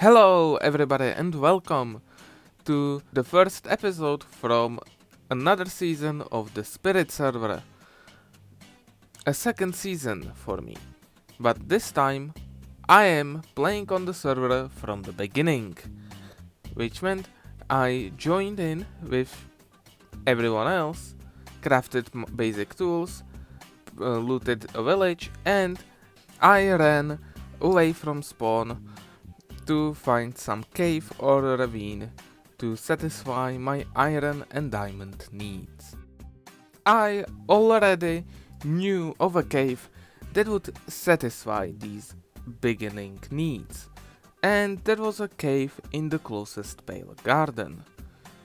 Hello everybody and welcome to the first episode from another season of the Spirit server. A second season for me, but this time I am playing on the server from the beginning, which meant I joined in with everyone else, crafted basic tools, looted a village, and I ran away from spawn to find some cave or ravine to satisfy my iron and diamond needs. I already knew of a cave that would satisfy these beginning needs, and that was a cave in the closest pale garden,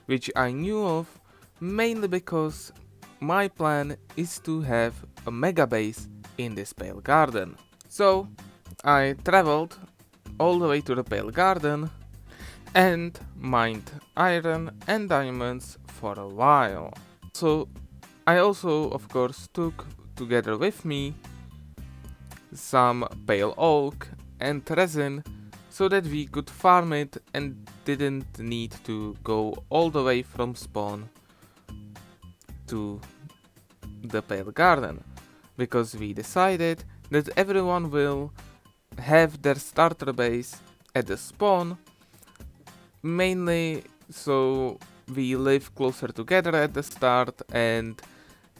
which I knew of mainly because my plan is to have a mega base in this pale garden. So I traveled all the way to the pale garden and mined iron and diamonds for a while. So I also of course took together with me some pale oak and resin so that we could farm it and didn't need to go all the way from spawn to the pale garden, because we decided that everyone will have their starter base at the spawn, mainly so we live closer together at the start and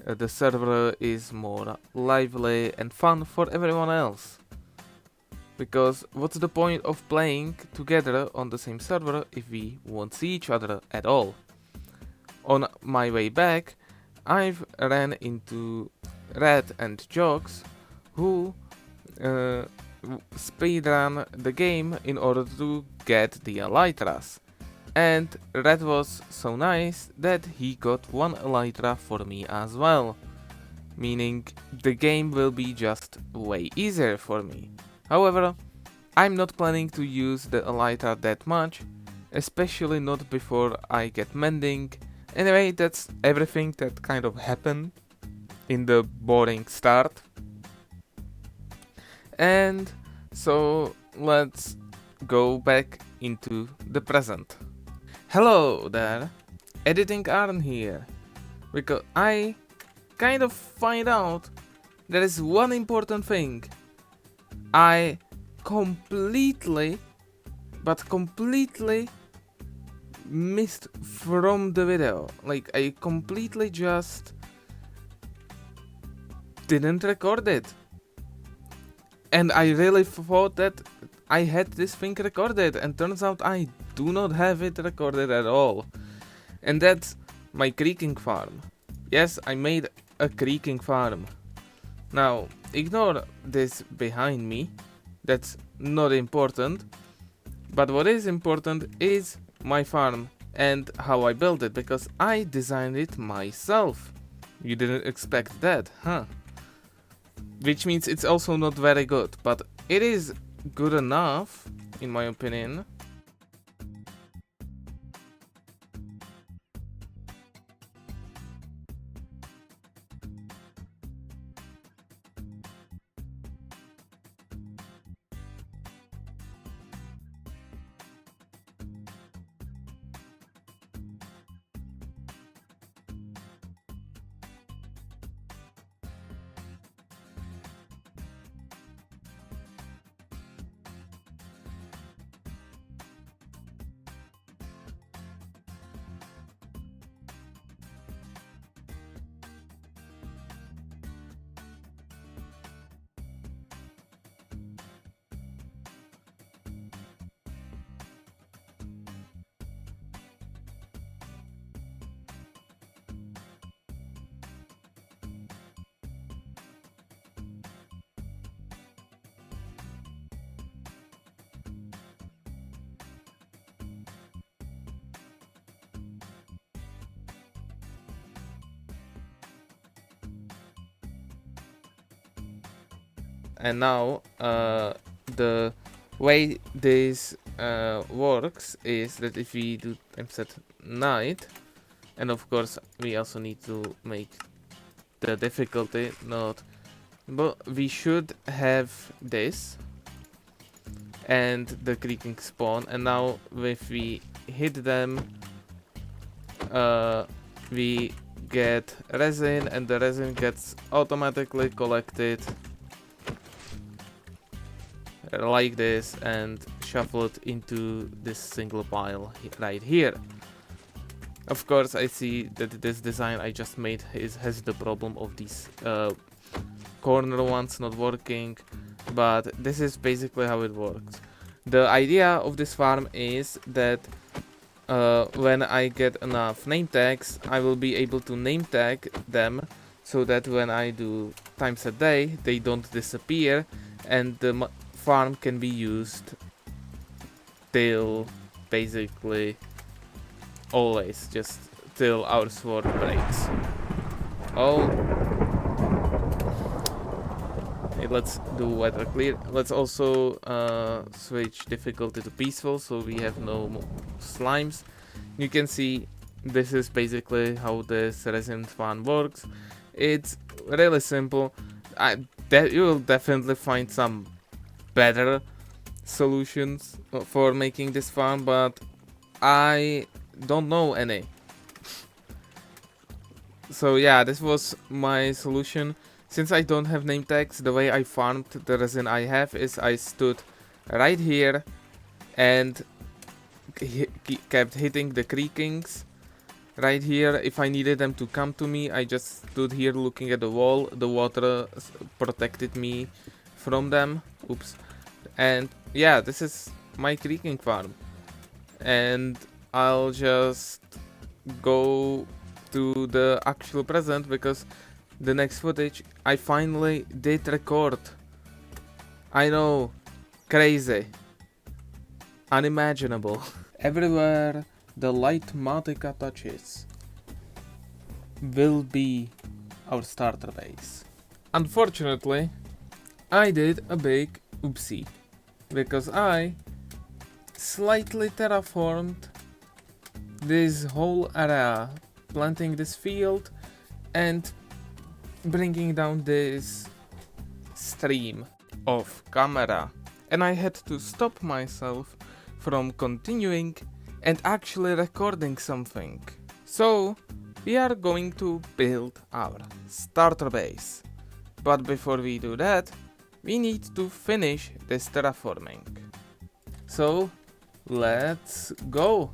the server is more lively and fun for everyone else. Because what's the point of playing together on the same server if we won't see each other at all? On my way back, I've ran into Red and Jokes, who speedrun the game in order to get the elytras, and Red was so nice that he got one elytra for me as well, meaning the game will be just way easier for me. However, I'm not planning to use the elytra that much, especially not before I get mending. Anyway, that's everything that kind of happened in the boring start. And so let's go back into the present. Hello there, Editing Arn here, because I kind of find out there is one important thing I completely missed from the video. Like, I completely just didn't record it. And I really thought that I had this thing recorded, and turns out I do not have it recorded at all. And that's my creaking farm. Yes, I made a creaking farm. Now, ignore this behind me. That's not important. But what is important is my farm and how I built it, because I designed it myself. You didn't expect that, huh? Which means it's also not very good, but it is good enough, in my opinion. And now the way this works is that if we do set night, and of course we also need to make the difficulty not, but we should have this, and the creaking spawn. And now if we hit them, we get resin, and the resin gets automatically collected like this and shuffled into this single pile right here. Of course, I see that this design I just made has the problem of these corner ones not working, but this is basically how it works. The idea of this farm is that when I get enough name tags, I will be able to name tag them so that when I do times a day, they don't disappear, and the farm can be used till basically always, just till our sword breaks. Oh. Okay, let's do weather clear. Let's also switch difficulty to peaceful so we have no slimes. You can see this is basically how this resin farm works. It's really simple. You will definitely find some better solutions for making this farm, but I don't know any. So yeah, this was my solution. Since I don't have name tags, the way I farmed the resin I have is I stood right here and kept hitting the creakings right here. If I needed them to come to me, I just stood here looking at the wall. The water protected me from them. Oops. And yeah, this is my creaking farm. And I'll just go to the actual present because the next footage I finally did record. I know, crazy, unimaginable. Everywhere the light Matica touches will be our starter base. Unfortunately, I did a big oopsie because I slightly terraformed this whole area, planting this field and bringing down this stream of camera, and I had to stop myself from continuing and actually recording something. So we are going to build our starter base, but before we do that, we need to finish this terraforming. So let's go.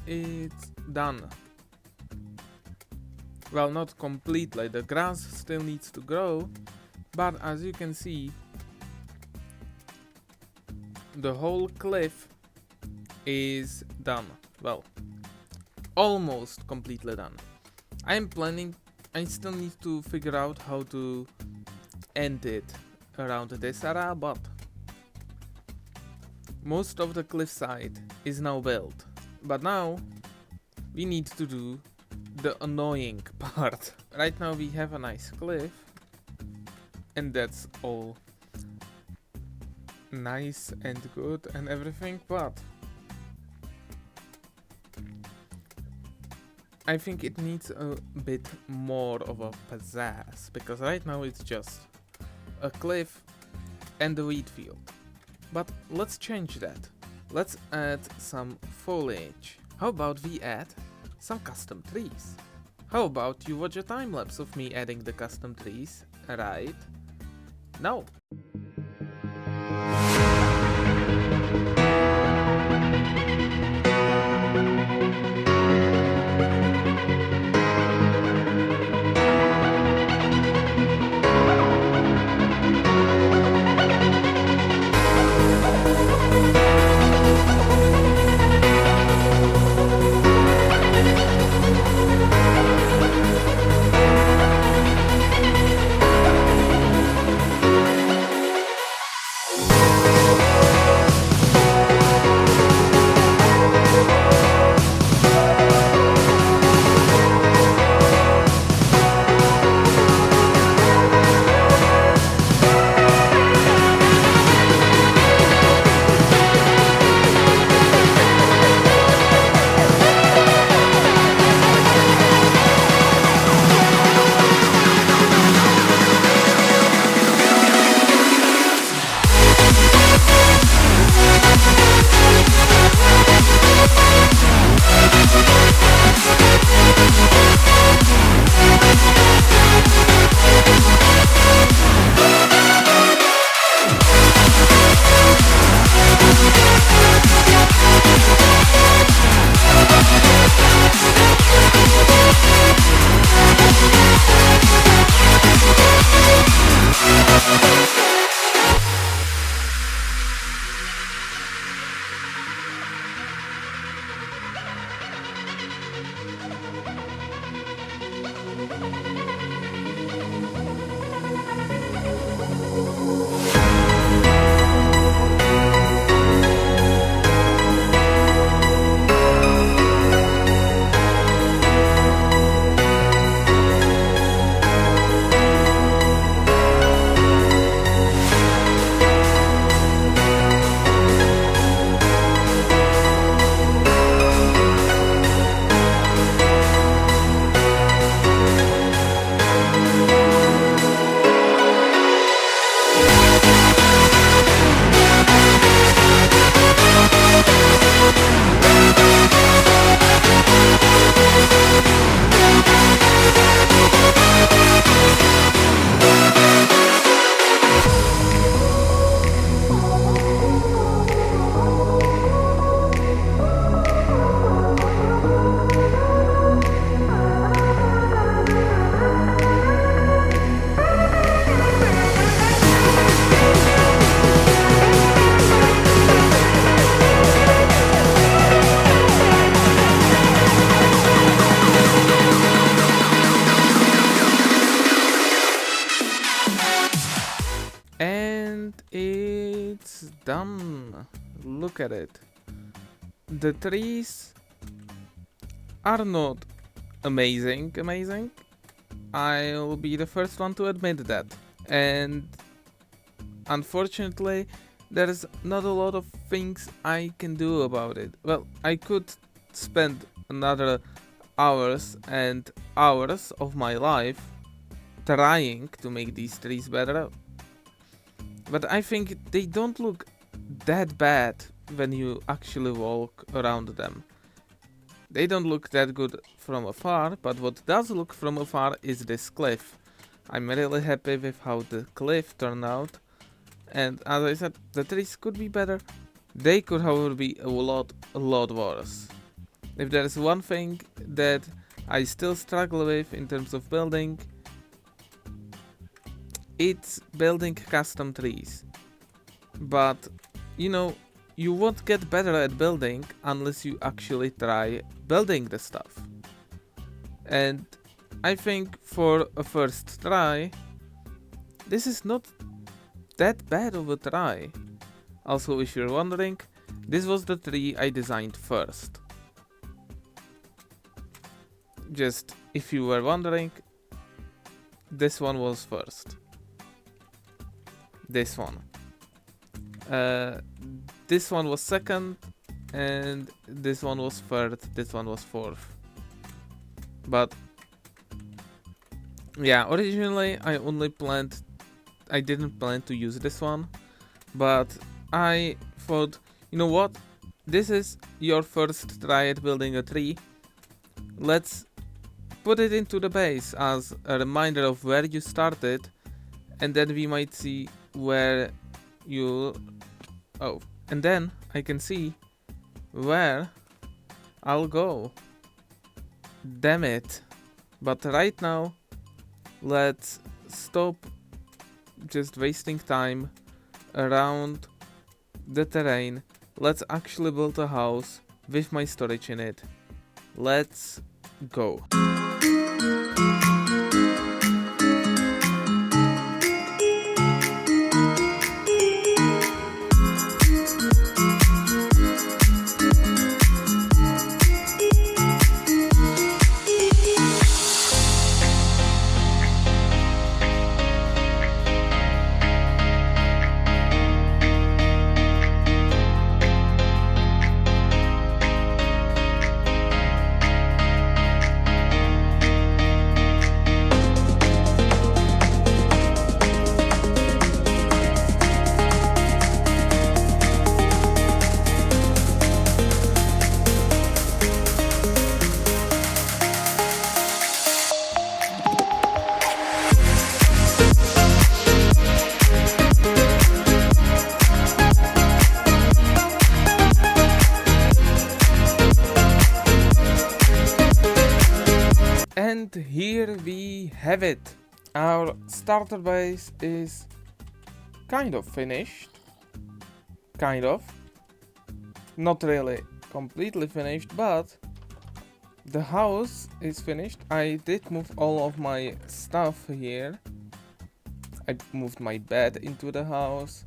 It's done. Well, not completely, the grass still needs to grow, but as you can see, the whole cliff is done. Well, almost completely done. I still need to figure out how to end it around this area, but Most of the cliffside is now built, but now we need to do the annoying part. Right now we have a nice cliff, and that's all nice and good and everything, but I think it needs a bit more of a pizzazz, because right now it's just a cliff and a wheat field. But let's change that. Let's add some foliage. How about we add some custom trees? How about you watch a time lapse of me adding the custom trees right now? And it's done. Look at it. The trees are not amazing. I'll be the first one to admit that. And unfortunately, there's not a lot of things I can do about it. Well, I could spend another hours and hours of my life trying to make these trees better, but I think they don't look that bad when you actually walk around them. They don't look that good from afar, but what does look from afar is this cliff. I'm really happy with how the cliff turned out, and as I said, the trees could be better. They could, however, be a lot worse. If there is one thing that I still struggle with in terms of building, it's building custom trees. But, you know, you won't get better at building unless you actually try building the stuff. And I think for a first try, this is not that bad of a try. Also, if you're wondering, This was the tree I designed first. Just if you were wondering, this one was first. This one. This one was second, and this one was third, this one was fourth. But yeah, originally I didn't plan to use this one, but I thought, you know what? This is your first try at building a tree. Let's put it into the base as a reminder of where you started, and then we might see where you... Oh, and then I can see where I'll go. Damn it. But right now, let's stop just wasting time around the terrain. Let's actually build a house with my storage in it. Let's go. And here we have it. Our starter base is kind of finished. Kind of. Not really completely finished, but the house is finished. I did move all of my stuff here. I moved my bed into the house.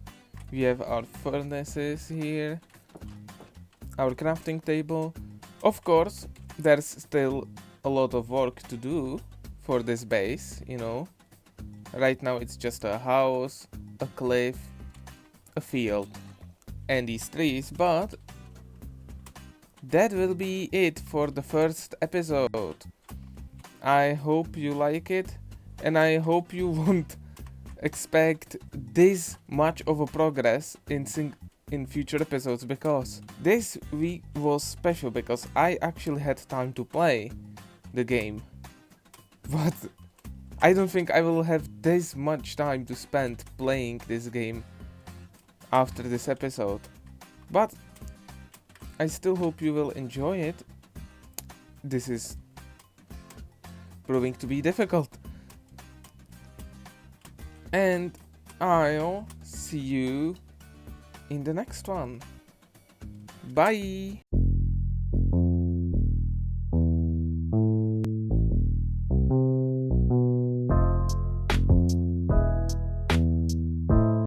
We have our furnaces here. Our crafting table. Of course, there's still a lot of work to do for this base, you know. Right now it's just a house, a cliff, a field, and these trees, but that will be it for the first episode. I hope you like it, and I hope you won't expect this much of a progress in future episodes, because this week was special because I actually had time to play the game, but I don't think I will have this much time to spend playing this game after this episode, but I still hope you will enjoy it. This is proving to be difficult, and I'll see you in the next one. Bye!